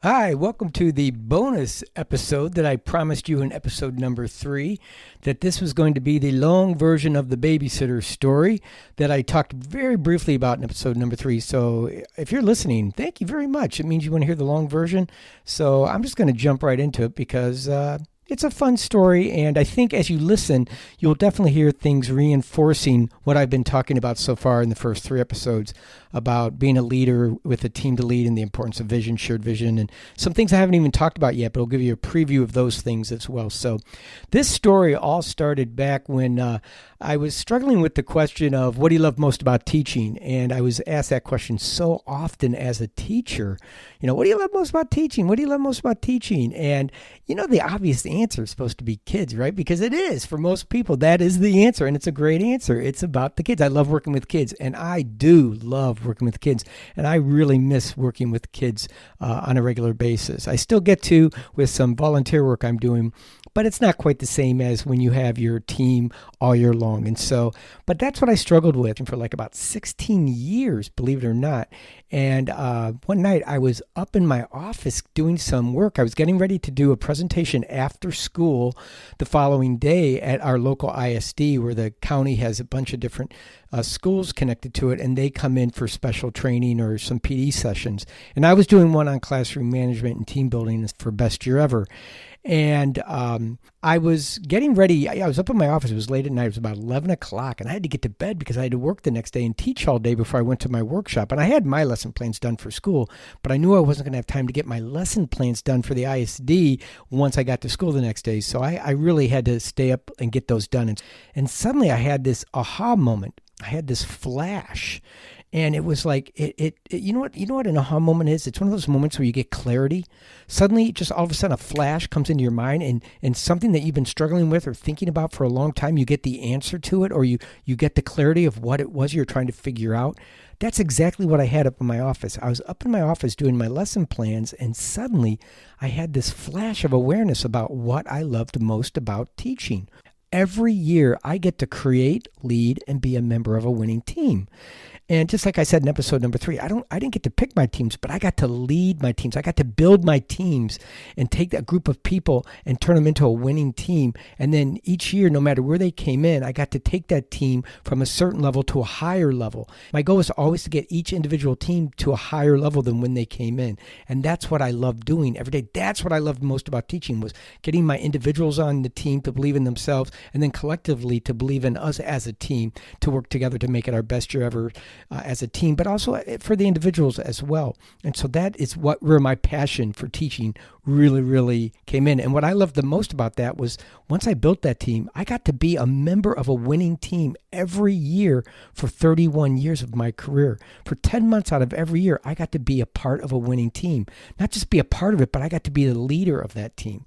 Hi, welcome to the bonus episode that I promised you in episode number 3, that this was going to be the long version of the Babysitter story that I talked very briefly about in episode number 3. So if you're listening, thank you very much. It means you want to hear the long version. So I'm just going to jump right into it because it's a fun story, and I think as you listen, you'll definitely hear things reinforcing what I've been talking about so far in the first 3 episodes about being a leader with a team to lead and the importance of vision, shared vision, and some things I haven't even talked about yet, but I'll give you a preview of those things as well. So this story all started back when I was struggling with the question of what do you love most about teaching? And I was asked that question so often as a teacher. What do you love most about teaching? What do you love most about teaching? And the obvious answer is supposed to be kids, right? Because it is. For most people, that is the answer, and it's a great answer. It's about the kids. I love working with kids, and I do love working with kids, and I really miss working with kids on a regular basis. I still get to with some volunteer work I'm doing, but it's not quite the same as when you have your team all year long. And so, but that's what I struggled with for like about 16 years, believe it or not. And one night I was up in my office doing some work. I was getting ready to do a presentation after school the following day at our local ISD, where the county has a bunch of different schools connected to it, and they come in for special training or some PD sessions. And I was doing one on classroom management and team building for Best Year Ever. And I was getting ready. I was up in my office. It was late at night. It was about 11 o'clock, and I had to get to bed because I had to work the next day and teach all day before I went to my workshop. And I had my lesson plans done for school, but I knew I wasn't going to have time to get my lesson plans done for the ISD once I got to school the next day. So I really had to stay up and get those done. And suddenly I had this aha moment. I had this flash. And it was like, you know what an aha moment is? It's one of those moments where you get clarity. Suddenly, just all of a sudden, a flash comes into your mind, and something that you've been struggling with or thinking about for a long time, you get the answer to it, or you get the clarity of what it was you're trying to figure out. That's exactly what I had up in my office. I was up in my office doing my lesson plans, and suddenly I had this flash of awareness about what I loved most about teaching. Every year, I get to create, lead, and be a member of a winning team. And just like I said in episode number 3, I didn't get to pick my teams, but I got to lead my teams. I got to build my teams and take that group of people and turn them into a winning team. And then each year, no matter where they came in, I got to take that team from a certain level to a higher level. My goal was always to get each individual team to a higher level than when they came in. And that's what I loved doing every day. That's what I loved most about teaching, was getting my individuals on the team to believe in themselves, and then collectively to believe in us as a team, to work together to make it our best year ever as a team, but also for the individuals as well. And so that is where my passion for teaching really came in. And what I loved the most about that was once I built that team, I got to be a member of a winning team every year for 31 years of my career. For 10 months out of every year, I got to be a part of a winning team. Not just be a part of it, but I got to be the leader of that team.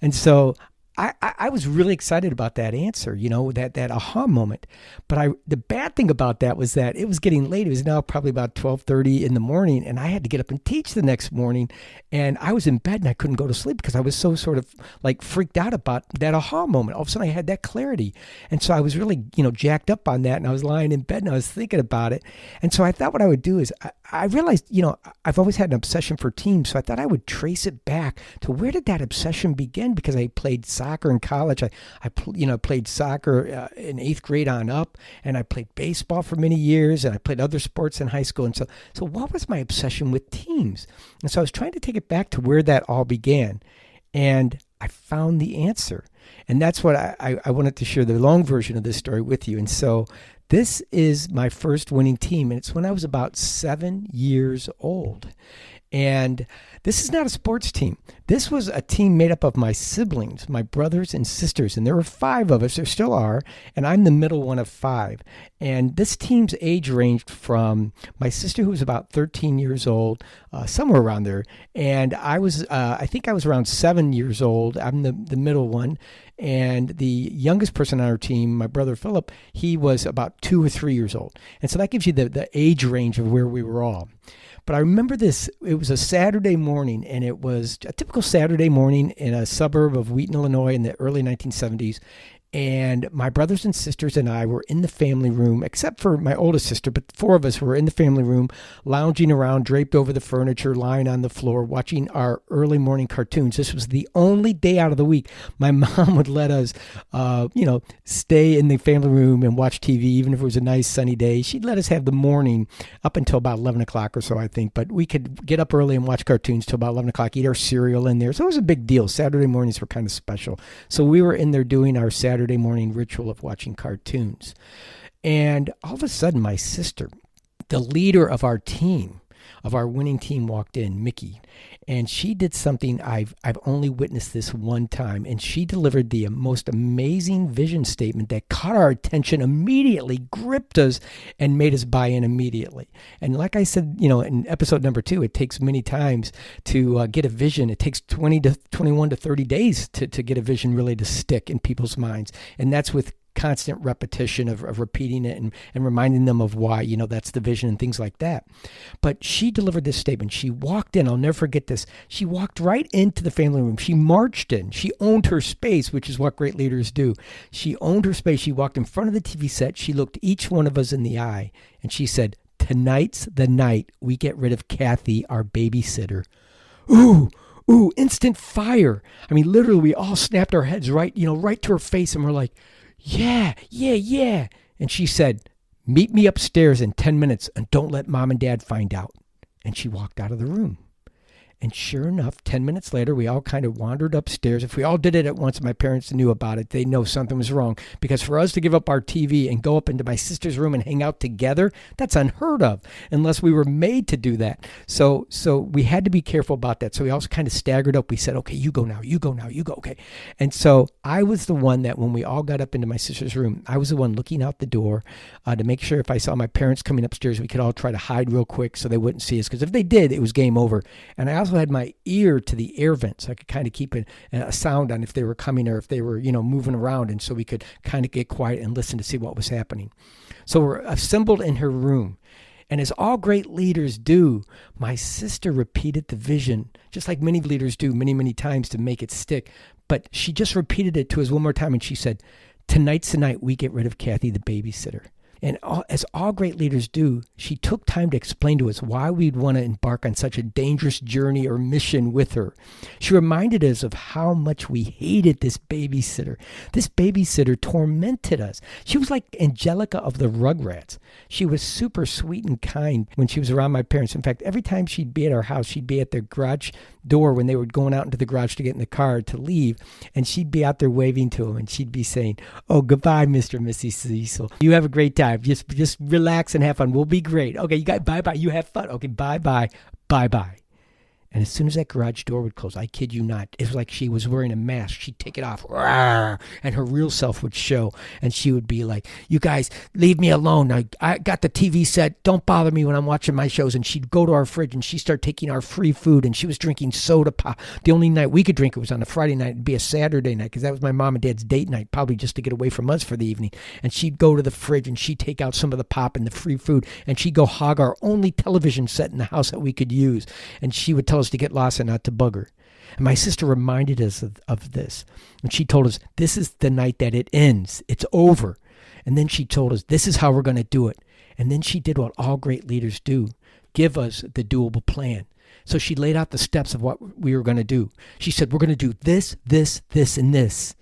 And so I was really excited about that answer, that aha moment. But the bad thing about that was that it was getting late. It was now probably about 12:30 in the morning, and I had to get up and teach the next morning. And I was in bed and I couldn't go to sleep because I was so sort of like freaked out about that aha moment. All of a sudden I had that clarity. And so I was really, jacked up on that, and I was lying in bed and I was thinking about it. And so I thought what I would do is I realized, I've always had an obsession for teams. So I thought I would trace it back to where did that obsession begin? Because I played soccer in college. I played soccer in 8th grade on up, and I played baseball for many years, and I played other sports in high school. And so what was my obsession with teams? And so I was trying to take it back to where that all began, and I found the answer. And that's what I wanted to share the long version of this story with you. And so this is my first winning team, and it's when I was about 7 years old. And this is not a sports team. This was a team made up of my siblings, my brothers and sisters. And there were 5 of us, there still are, and I'm the middle one of 5. And this team's age ranged from my sister, who was about 13 years old, somewhere around there. And I think I was around 7 years old. I'm the middle one. And the youngest person on our team, my brother Philip, he was about 2 or 3 years old. And so that gives you the age range of where we were all. But I remember this, it was a Saturday morning, and it was a typical Saturday morning in a suburb of Wheaton, Illinois in the early 1970s. And my brothers and sisters and I were in the family room, except for my oldest sister, but 4 of us were in the family room, lounging around, draped over the furniture, lying on the floor, watching our early morning cartoons. This was the only day out of the week my mom would let us, stay in the family room and watch TV, even if it was a nice sunny day. She'd let us have the morning up until about 11 o'clock or so, I think. But we could get up early and watch cartoons till about 11 o'clock, eat our cereal in there. So it was a big deal. Saturday mornings were kind of special. So we were in there doing our Saturday morning ritual of watching cartoons. And all of a sudden, my sister, the leader of our team, of our winning team, walked in, Mickey, and she did something I've only witnessed this one time, and she delivered the most amazing vision statement that caught our attention immediately, gripped us, and made us buy in immediately. And like I said, in episode number 2, it takes many times to get a vision. It takes 21 to 30 days to get a vision really to stick in people's minds, and that's with constant repetition of repeating it and reminding them of why, that's the vision and things like that. But she delivered this statement. She walked in. I'll never forget this. She walked right into the family room. She marched in. She owned her space, which is what great leaders do. She owned her space. She walked in front of the TV set. She looked each one of us in the eye, and she said, "Tonight's the night we get rid of Kathy, our babysitter." Ooh, instant fire. I mean, literally, we all snapped our heads right to her face, and we're like, yeah. And she said, "Meet me upstairs in 10 minutes and don't let Mom and Dad find out." And she walked out of the room. And sure enough, 10 minutes later, we all kind of wandered upstairs. If we all did it at once, my parents knew about it. They know something was wrong. Because for us to give up our TV and go up into my sister's room and hang out together, that's unheard of, unless we were made to do that. So we had to be careful about that. So we also kind of staggered up. We said, okay, you go now, you go, okay. And so I was the one that when we all got up into my sister's room, I was the one looking out the door to make sure if I saw my parents coming upstairs, we could all try to hide real quick so they wouldn't see us. Because if they did, it was game over. And I also had my ear to the air vents, so I could kind of keep a sound on if they were coming or if they were, moving around, and so we could kind of get quiet and listen to see what was happening. So we're assembled in her room, and as all great leaders do, my sister repeated the vision, just like many leaders do many, many times to make it stick. But she just repeated it to us one more time, and she said, "Tonight's the night we get rid of Kathy, the babysitter." And as all great leaders do, she took time to explain to us why we'd want to embark on such a dangerous journey or mission with her. She reminded us of how much we hated this babysitter. This babysitter tormented us. She was like Angelica of the Rugrats. She was super sweet and kind when she was around my parents. In fact, every time she'd be at our house, she'd be at their garage door when they were going out into the garage to get in the car to leave, and she'd be out there waving to them, and she'd be saying, "Oh, goodbye, Mr. and Mrs. Cecil. You have a great time. Just relax and have fun. We'll be great. Okay, you got bye-bye. You have fun. Okay, bye-bye. Bye-bye." And as soon as that garage door would close, I kid you not, it was like she was wearing a mask. She'd take it off, and her real self would show. And she would be like, "You guys, leave me alone. I got the TV set. Don't bother me when I'm watching my shows." And she'd go to our fridge, and she'd start taking our free food. And she was drinking soda pop. The only night we could drink it was on a Friday night. It'd be a Saturday night, because that was my mom and dad's date night, probably just to get away from us for the evening. And she'd go to the fridge, and she'd take out some of the pop and the free food, and she'd go hog our only television set in the house that we could use. And she would tell us to get lost and not to bug her. And my sister reminded us of this. And she told us, this is the night that it ends. It's over. And then she told us, this is how we're going to do it. And then she did what all great leaders do, give us the doable plan. So she laid out the steps of what we were going to do. She said, we're going to do this, this, this, and this.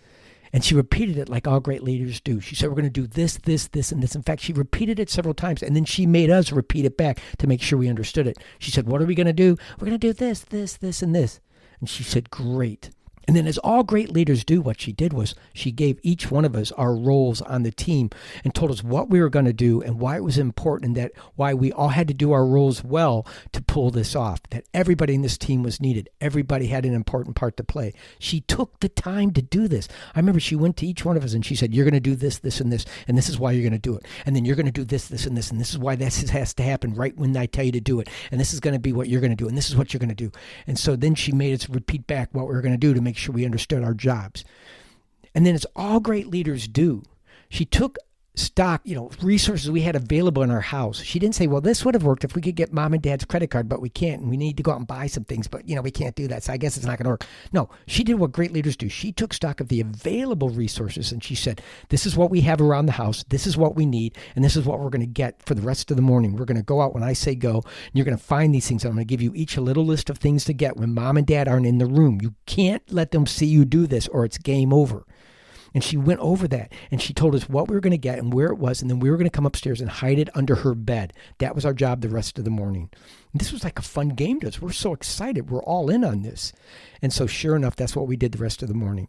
And she repeated it like all great leaders do. She said, we're going to do this, this, this, and this. In fact, she repeated it several times, and then she made us repeat it back to make sure we understood it. She said, what are we going to do? We're going to do this, this, this, and this. And she said, great. And then as all great leaders do, what she did was she gave each one of us our roles on the team and told us what we were going to do and why it was important, and that why we all had to do our roles well to pull this off, that everybody in this team was needed. Everybody had an important part to play. She took the time to do this. I remember she went to each one of us and she said, you're going to do this, this, and this, and this is why you're going to do it. And then you're going to do this, this, and this, and this is why this has to happen right when I tell you to do it. And this is going to be what you're going to do, and this is what you're going to do. And so then she made us repeat back what we were going to do to make sure we understood our jobs. And then as all great leaders do, she took stock, resources we had available in our house. She didn't say, well, this would have worked if we could get mom and dad's credit card, but we can't, and we need to go out and buy some things, but we can't do that, so I guess it's not going to work. No, she did what great leaders do. She took stock of the available resources, and she said, this is what we have around the house, this is what we need, and this is what we're going to get for the rest of the morning. We're going to go out when I say go, and you're going to find these things. I'm going to give you each a little list of things to get when mom and dad aren't in the room. You can't let them see you do this, or it's game over. And she went over that, and she told us what we were going to get and where it was, and then we were going to come upstairs and hide it under her bed. That was our job the rest of the morning. And this was like a fun game to us. We're so excited. We're all in on this. And so sure enough, that's what we did the rest of the morning.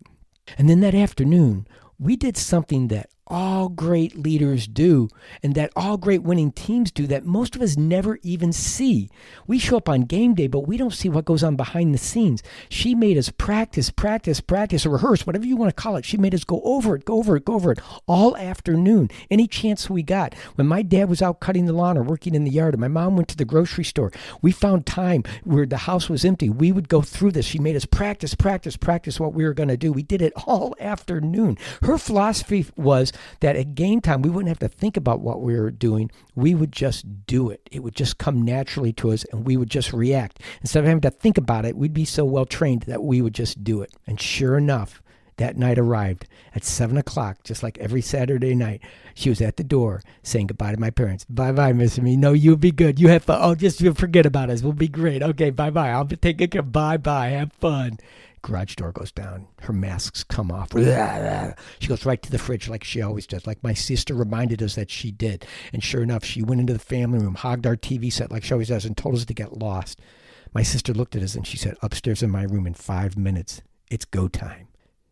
And then that afternoon, we did something that all great leaders do, and that all great winning teams do, that most of us never even see. We show up on game day, but we don't see what goes on behind the scenes. She made us practice, or rehearse, whatever you want to call it. She made us go over it all afternoon, any chance we got. When my dad was out cutting the lawn or working in the yard, and my mom went to the grocery store, we found time where the house was empty. We would go through this. She made us practice what we were going to do. We did it all afternoon. Her philosophy was that at game time, we wouldn't have to think about what we were doing. We would just do it. It would just come naturally to us, and we would just react. Instead of having to think about it, we'd be so well trained that we would just do it. And sure enough, that night arrived at 7 o'clock, just like every Saturday night. She was at the door saying goodbye to my parents. Bye-bye, Miss Me. No, you'll be good. You have fun. Oh, just forget about us. We'll be great. Okay, bye-bye. I'll be taking care. Bye-bye. Have fun. Garage door goes down. Her masks come off. She goes right to the fridge like she always does, like my sister reminded us that she did. And sure enough, she went into the family room, hogged our TV set like she always does, and told us to get lost. My sister looked at us and she said, upstairs in my room in 5 minutes. It's go time.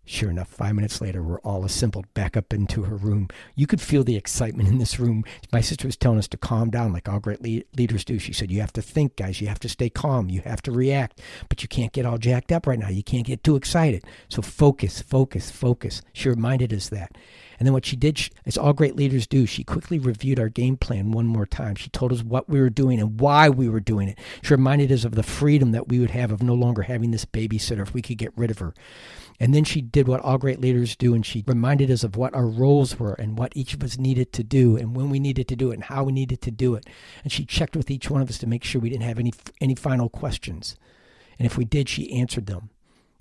Sure enough, 5 minutes later, we're all assembled back up into her room. You could feel the excitement in this room. My sister was telling us to calm down like all great leaders do. She said, you have to think, guys. You have to stay calm. You have to react. But you can't get all jacked up right now. You can't get too excited. So focus. She reminded us that. And then what she did, as all great leaders do, she quickly reviewed our game plan one more time. She told us what we were doing and why we were doing it. She reminded us of the freedom that we would have of no longer having this babysitter if we could get rid of her. And then she did what all great leaders do, and she reminded us of what our roles were and what each of us needed to do and when we needed to do it and how we needed to do it. And she checked with each one of us to make sure we didn't have any final questions. And if we did, she answered them.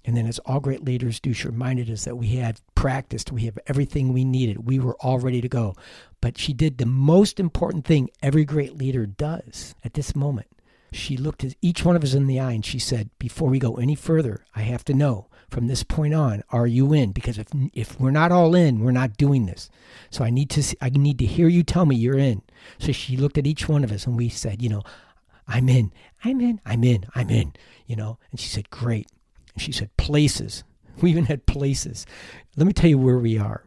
And then as all great leaders do, she reminded us that we had practiced, we have everything we needed. We were all ready to go. But she did the most important thing every great leader does at this moment. She looked at each one of us in the eye and she said, before we go any further, I have to know from this point on, are you in? Because if we're not all in, we're not doing this. So I need to hear you tell me you're in. So she looked at each one of us and we said, I'm in. And she said, great. And she said, places. We even had places. Let me tell you where we are.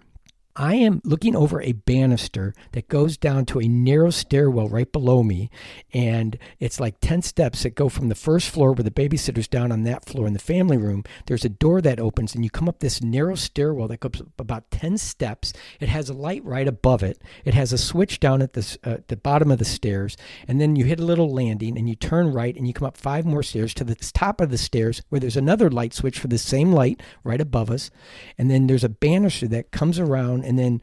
I am looking over a banister that goes down to a narrow stairwell right below me, and it's like 10 steps that go from the first floor where the babysitter's down on that floor in the family room. There's a door that opens, and you come up this narrow stairwell that goes up about 10 steps. It has a light right above it. It has a switch down at the bottom of the stairs, and then you hit a little landing, and you turn right, and you come up 5 more stairs to the top of the stairs where there's another light switch for the same light right above us, and then there's a banister that comes around and then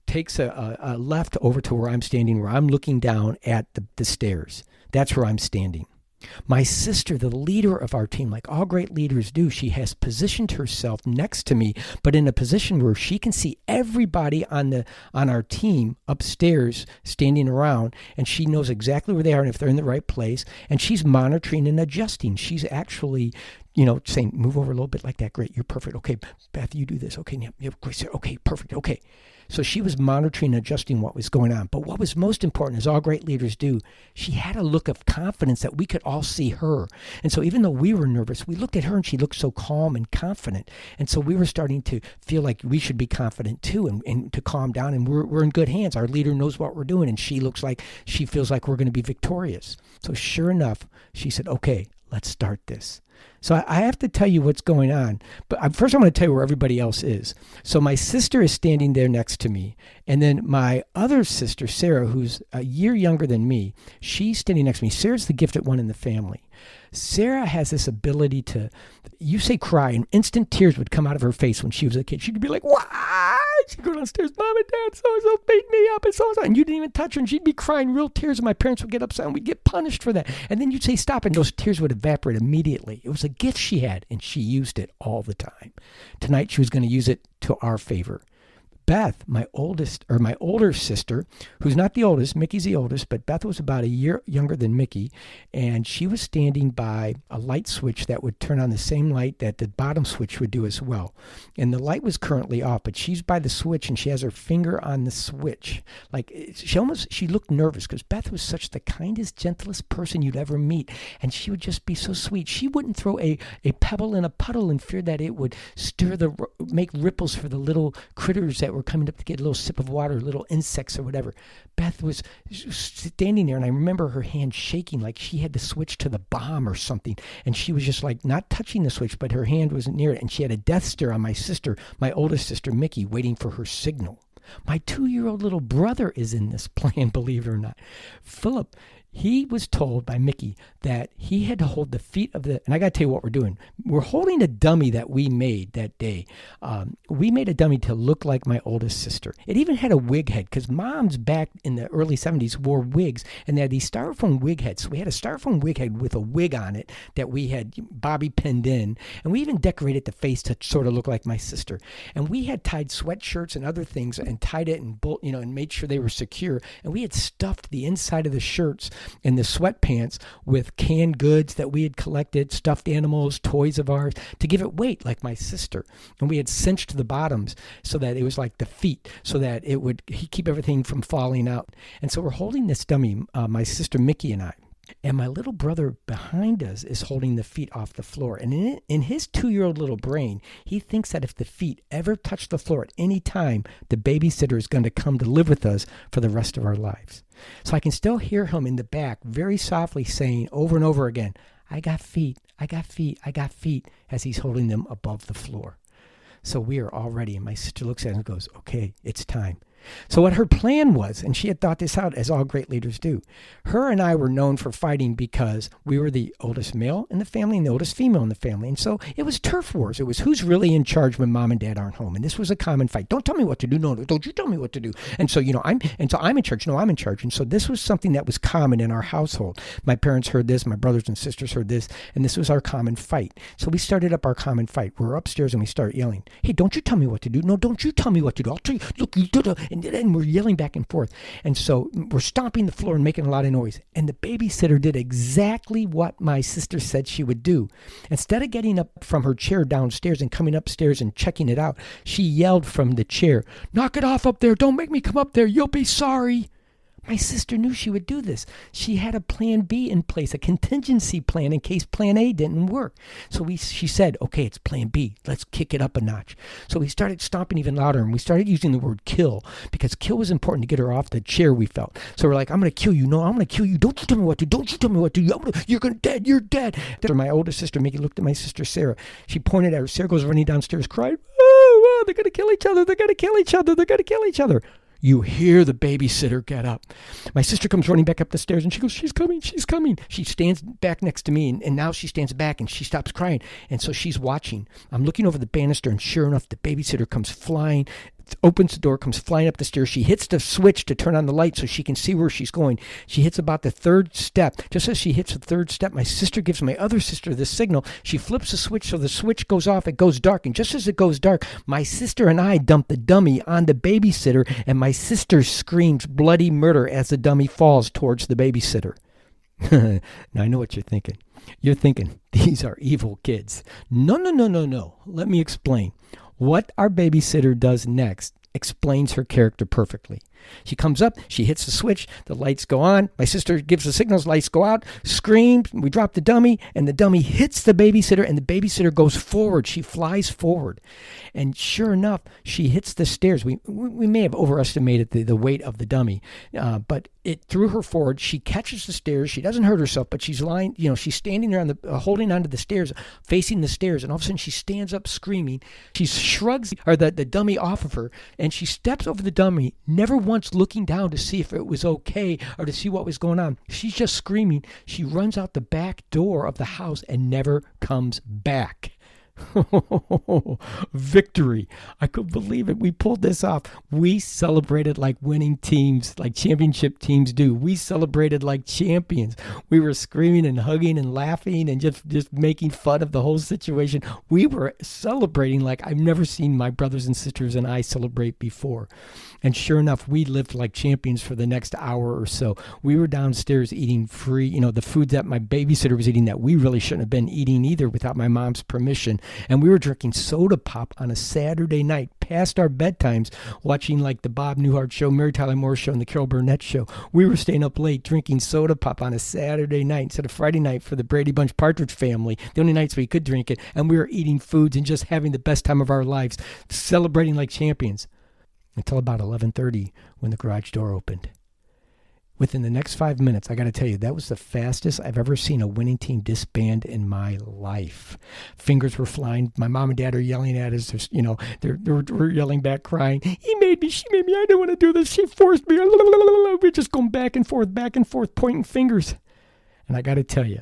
takes a left over to where I'm standing, where I'm looking down at the stairs. That's where I'm standing. My sister, the leader of our team, like all great leaders do, she has positioned herself next to me, but in a position where she can see everybody on our team upstairs standing around, and she knows exactly where they are and if they're in the right place, and she's monitoring and adjusting. She's actually saying, move over a little bit like that. Great, you're perfect. Okay, Beth, you do this. Okay, yeah, okay, perfect. Okay. So she was monitoring and adjusting what was going on. But what was most important, as all great leaders do, she had a look of confidence that we could all see her. And so even though we were nervous, we looked at her and she looked so calm and confident. And so we were starting to feel like we should be confident too and to calm down. And we're in good hands. Our leader knows what we're doing, and she feels like we're going to be victorious. So sure enough, she said, okay, let's start this. So I have to tell you what's going on. But first I'm going to tell you where everybody else is. So my sister is standing there next to me. And then my other sister, Sarah, who's a year younger than me, she's standing next to me. Sarah's the gifted one in the family. Sarah has this ability to, you say cry, and instant tears would come out of her face when she was a kid. She could be like, why? She'd go downstairs, Mom and Dad, so-and-so beat me up and so-and-so. And you didn't even touch her, and she'd be crying real tears, and my parents would get upset, and we'd get punished for that. And then you'd say stop, and those tears would evaporate immediately. It was a gift she had, and she used it all the time. Tonight, she was going to use it to our favor. Beth, my older sister, who's not the oldest, Mickey's the oldest, but Beth was about a year younger than Mickey, and she was standing by a light switch that would turn on the same light that the bottom switch would do as well. And the light was currently off, but she's by the switch, and she has her finger on the switch. Like, she looked nervous, because Beth was such the kindest, gentlest person you'd ever meet, and she would just be so sweet. She wouldn't throw a pebble in a puddle in fear that it would make ripples for the little critters that were coming up to get a little sip of water, little insects or whatever. Beth was standing there, and I remember her hand shaking like she had the switch to the bomb or something, and she was just like not touching the switch, but her hand wasn't near it, and she had a death stare on my sister, my oldest sister, Mickey, waiting for her signal. My 2-year-old little brother is in this plan, believe it or not. Philip, he was told by Mickey that he had to hold the feet of and I got to tell you what we're doing. We're holding a dummy that we made that day. We made a dummy to look like my oldest sister. It even had a wig head, because moms back in the early 70s wore wigs, and they had these styrofoam wig heads. So we had a styrofoam wig head with a wig on it that we had bobby pinned in, and we even decorated the face to sort of look like my sister. And we had tied sweatshirts and other things and tied it and made sure they were secure. And we had stuffed the inside of the shirts and the sweatpants with canned goods that we had collected, stuffed animals, toys of ours, to give it weight like my sister. And we had cinched the bottoms so that it was like the feet, so that it would keep everything from falling out. And so we're holding this dummy, my sister Mickey and I. And my little brother behind us is holding the feet off the floor. And in his 2-year-old little brain, he thinks that if the feet ever touch the floor at any time, the babysitter is going to come to live with us for the rest of our lives. So I can still hear him in the back very softly saying over and over again, I got feet, I got feet, I got feet, as he's holding them above the floor. So we are all ready. And my sister looks at him and goes, okay, it's time. So what her plan was, and she had thought this out as all great leaders do, her and I were known for fighting because we were the oldest male in the family and the oldest female in the family. And so it was turf wars. It was who's really in charge when mom and dad aren't home. And this was a common fight. Don't tell me what to do. No, don't you tell me what to do. And so, I'm in charge. No, I'm in charge. And so this was something that was common in our household. My parents heard this. My brothers and sisters heard this. And this was our common fight. So we started up our common fight. We're upstairs and we start yelling, hey, don't you tell me what to do. No, don't you tell me what to do. I'll tell you. Look, you did it. And we're yelling back and forth. And so we're stomping the floor and making a lot of noise. And the babysitter did exactly what my sister said she would do. Instead of getting up from her chair downstairs and coming upstairs and checking it out, she yelled from the chair, knock it off up there. Don't make me come up there. You'll be sorry. My sister knew she would do this. She had a plan B in place, a contingency plan in case plan A didn't work. So she said, okay, it's plan B. Let's kick it up a notch. So we started stomping even louder, and we started using the word kill, because kill was important to get her off the chair, we felt. So we're like, I'm going to kill you. No, I'm going to kill you. Don't you tell me what to do. Don't you tell me what to do. You're dead. You're dead. After my older sister, Mickey, looked at my sister, Sarah. She pointed at her. Sarah goes running downstairs, crying, oh, they're going to kill each other. They're going to kill each other. They're going to kill each other. You hear the babysitter get up. My sister comes running back up the stairs, and she goes, she's coming, she's coming. She stands back next to me, and now she stands back, and she stops crying. And so she's watching. I'm looking over the banister, and sure enough, the babysitter comes flying, opens the door, comes flying up the stairs. She hits the switch to turn on the light so she can see where she's going. She hits about the third step. Just as she hits the third step, my sister gives my other sister the signal. She flips the switch so the switch goes off. It goes dark. And just as it goes dark, my sister and I dump the dummy on the babysitter, and my sister screams bloody murder as the dummy falls towards the babysitter. Now I know what you're thinking. You're thinking, these are evil kids. No. Let me explain. What our babysitter does next explains her character perfectly. She comes up, she hits the switch, the lights go on, my sister gives the signals, lights go out, screams, we drop the dummy, and the dummy hits the babysitter, and the babysitter goes forward. She flies forward. And sure enough, she hits the stairs. We may have overestimated the weight of the dummy, but it threw her forward. She catches the stairs. She doesn't hurt herself, but she's lying, she's standing there on holding onto the stairs, facing the stairs, and all of a sudden she stands up screaming. She shrugs the dummy off of her, and she steps over the dummy, never once looking down to see if it was okay or to see what was going on. She's just screaming. She runs out the back door of the house and never comes back. Victory. I couldn't believe it. We pulled this off. We celebrated like winning teams, like championship teams do. We celebrated like champions. We were screaming and hugging and laughing and just making fun of the whole situation. We were celebrating like I've never seen my brothers and sisters and I celebrate before. And sure enough, we lived like champions for the next hour or so. We were downstairs eating free, the food that my babysitter was eating that we really shouldn't have been eating either without my mom's permission. And we were drinking soda pop on a Saturday night past our bedtimes, watching like the Bob Newhart show, Mary Tyler Moore show, and the Carol Burnett show. We were staying up late drinking soda pop on a Saturday night instead of Friday night for the Brady Bunch Partridge Family, the only nights we could drink it. And we were eating foods and just having the best time of our lives, celebrating like champions. Until about 11:30 when the garage door opened. Within the next 5 minutes, I got to tell you, that was the fastest I've ever seen a winning team disband in my life. Fingers were flying. My mom and dad are yelling at us. They're yelling back, crying. He made me. She made me. I don't want to do this. She forced me. We're just going back and forth, pointing fingers. And I got to tell you,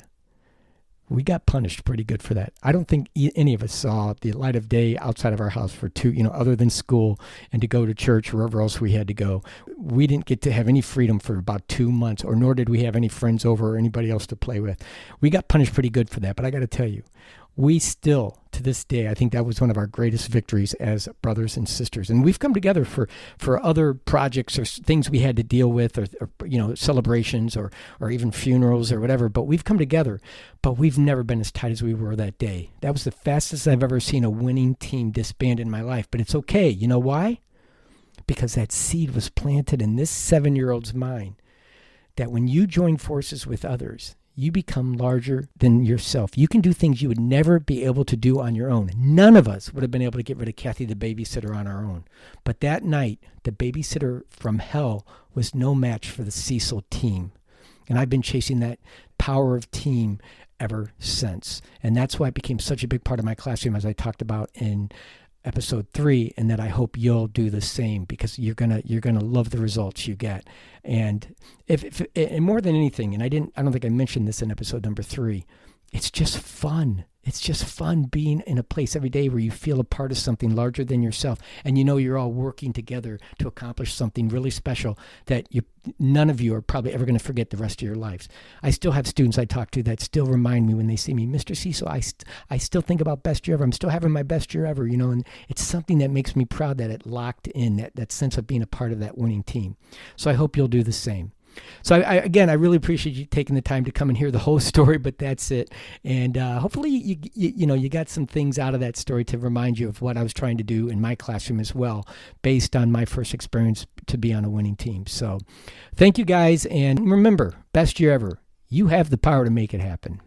we got punished pretty good for that. I don't think any of us saw the light of day outside of our house for other than school and to go to church or wherever else we had to go. We didn't get to have any freedom for about 2 months, or nor did we have any friends over or anybody else to play with. We got punished pretty good for that, but I got to tell you, we still, to this day, I think that was one of our greatest victories as brothers and sisters. And we've come together for other projects or things we had to deal with, or celebrations or even funerals or whatever. But we've come together, but we've never been as tight as we were that day. That was the fastest I've ever seen a winning team disband in my life. But it's okay. You know why? Because that seed was planted in this 7-year-old's mind that when you join forces with others, you become larger than yourself. You can do things you would never be able to do on your own. None of us would have been able to get rid of Kathy the babysitter on our own. But that night, the babysitter from hell was no match for the Cecil team. And I've been chasing that power of team ever since. And that's why it became such a big part of my classroom, as I talked about in episode 3, and that I hope you'll do the same, because you're gonna love the results you get. And if and more than anything, and I don't think I mentioned this in episode number 3, it's just fun. It's just fun being in a place every day where you feel a part of something larger than yourself, and you're all working together to accomplish something really special that none of you are probably ever going to forget the rest of your lives. I still have students I talk to that still remind me when they see me, Mr. Cecil, I still think about best year ever. I'm still having my best year ever, and it's something that makes me proud that it locked in, that sense of being a part of that winning team. So I hope you'll do the same. So I really appreciate you taking the time to come and hear the whole story, but that's it. And hopefully you got some things out of that story to remind you of what I was trying to do in my classroom as well, based on my first experience to be on a winning team. So thank you guys. And remember, best year ever. You have the power to make it happen.